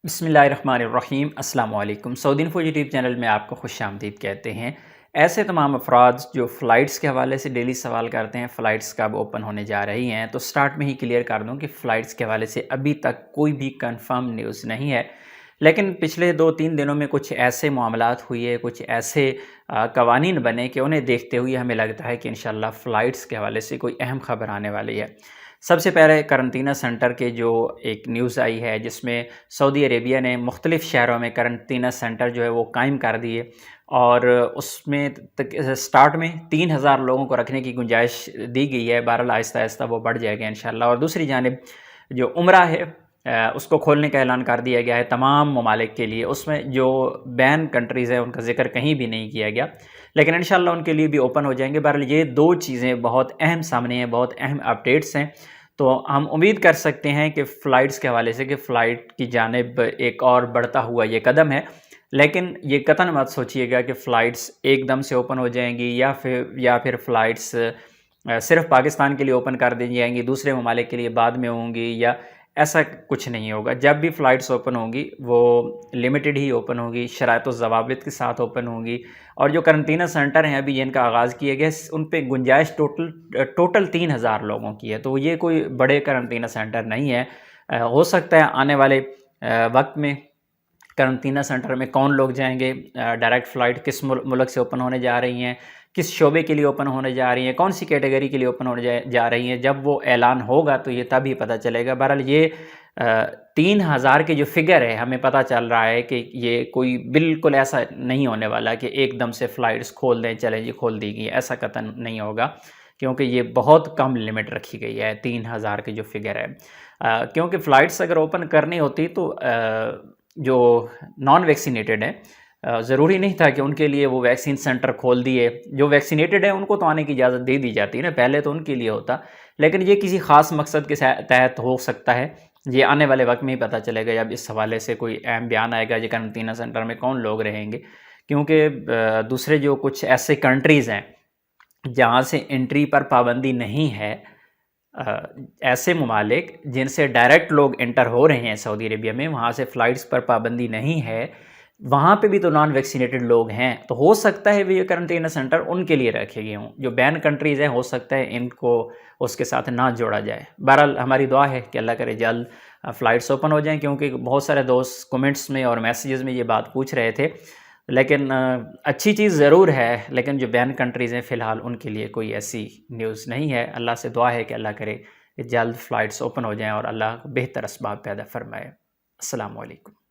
بسم اللہ الرحمن الرحیم۔ السلام علیکم۔ سعودی انفو یوٹیوب چینل میں آپ کو خوش آمدید کہتے ہیں۔ ایسے تمام افراد جو فلائٹس کے حوالے سے ڈیلی سوال کرتے ہیں فلائٹس کب اوپن ہونے جا رہی ہیں، تو سٹارٹ میں ہی کلیئر کر دوں کہ فلائٹس کے حوالے سے ابھی تک کوئی بھی کنفرم نیوز نہیں ہے، لیکن پچھلے 2-3 دنوں میں کچھ ایسے معاملات ہوئے، کچھ ایسے قوانین بنے کہ انہیں دیکھتے ہوئے ہمیں لگتا ہے کہ انشاءاللہ فلائٹس کے حوالے سے کوئی اہم خبر آنے والی ہے۔ سب سے پہلے کرنٹینہ سینٹر کے جو ایک نیوز آئی ہے جس میں سعودی عربیہ نے مختلف شہروں میں کرنٹینہ سینٹر جو ہے وہ قائم کر دیے، اور اس میں سٹارٹ میں 3,000 لوگوں کو رکھنے کی گنجائش دی گئی ہے۔ بہرحال آہستہ آہستہ وہ بڑھ جائے گا انشاءاللہ۔ اور دوسری جانب جو عمرہ ہے اس کو کھولنے کا اعلان کر دیا گیا ہے تمام ممالک کے لیے۔ اس میں جو بین کنٹریز ہیں ان کا ذکر کہیں بھی نہیں کیا گیا، لیکن انشاءاللہ ان کے لیے بھی اوپن ہو جائیں گے۔ بہرحال یہ دو چیزیں بہت اہم سامنے ہیں، بہت اہم اپڈیٹس ہیں، تو ہم امید کر سکتے ہیں کہ فلائٹس کے حوالے سے کہ فلائٹ کی جانب ایک اور بڑھتا ہوا یہ قدم ہے، لیکن یہ قطعاً مت سوچیے گا کہ فلائٹس ایک دم سے اوپن ہو جائیں گی یا پھر فلائٹس صرف پاکستان کے لیے اوپن کر دی جائیں گی، دوسرے ممالک کے لیے بعد میں ہوں گی، یا ایسا کچھ نہیں ہوگا۔ جب بھی فلائٹس اوپن ہوں گی وہ لمیٹڈ ہی اوپن ہوگی، شرائط و ضوابط کے ساتھ اوپن ہوں گی، اور جو کرنٹینہ سینٹر ہیں ابھی جن کا آغاز کیا گیا ان پہ گنجائش ٹوٹل 3,000 لوگوں کی ہے، تو یہ کوئی بڑے کرنٹینہ سینٹر نہیں ہے۔ ہو سکتا ہے آنے والے وقت میں کرنٹینہ سینٹر میں کون لوگ جائیں گے، ڈائریکٹ فلائٹ کس ملک سے اوپن ہونے جا رہی ہیں، کس شعبے کے لیے اوپن ہونے جا رہی ہیں، کون سی کیٹیگری کے لیے اوپن ہونے جا رہی ہیں، جب وہ اعلان ہوگا تو یہ تب ہی پتہ چلے گا۔ بہرحال یہ 3,000 کی جو فگر ہے ہمیں پتہ چل رہا ہے کہ یہ کوئی بالکل ایسا نہیں ہونے والا کہ ایک دم سے فلائٹس کھول دیں چلیں جی کھول دی گئی، ایسا قطعاً نہیں ہوگا، کیونکہ یہ بہت کم لمٹ رکھی گئی ہے 3,000 کی جو فگر ہے۔ کیونکہ فلائٹس اگر اوپن کرنی ہوتی تو جو نان ویکسینیٹڈ ہیں ضروری نہیں تھا کہ ان کے لیے وہ ویکسین سینٹر کھول دیے، جو ویکسینیٹڈ ہیں ان کو تو آنے کی اجازت دے دی جاتی ہے نا، پہلے تو ان کے لیے ہوتا، لیکن یہ کسی خاص مقصد کے تحت ہو سکتا ہے، یہ آنے والے وقت میں ہی پتہ چلے گا جب اس حوالے سے کوئی اہم بیان آئے گا کہ کرنٹینہ سینٹر میں کون لوگ رہیں گے۔ کیونکہ دوسرے جو کچھ ایسے کنٹریز ہیں جہاں سے انٹری پر پابندی نہیں ہے، ایسے ممالک جن سے ڈائریکٹ لوگ انٹر ہو رہے ہیں سعودی عربیہ میں، وہاں سے فلائٹس پر پابندی نہیں ہے، وہاں پہ بھی تو نان ویکسینیٹڈ لوگ ہیں، تو ہو سکتا ہے یہ کرنٹینہ سینٹر ان کے لیے رکھے گئے ہوں۔ جو بین کنٹریز ہیں ہو سکتا ہے ان کو اس کے ساتھ نہ جوڑا جائے۔ بہرحال ہماری دعا ہے کہ اللہ کرے جلد فلائٹس اوپن ہو جائیں، کیونکہ بہت سارے دوست کمنٹس میں اور میسیجز میں یہ بات پوچھ رہے تھے، لیکن اچھی چیز ضرور ہے، لیکن جو بین کنٹریز ہیں فی الحال ان کے لیے کوئی ایسی نیوز نہیں ہے۔ اللہ سے دعا ہے کہ اللہ کرے کہ جلد فلائٹس اوپن ہو جائیں اور اللہ بہتر اسباب پیدا فرمائے۔ السلام علیکم۔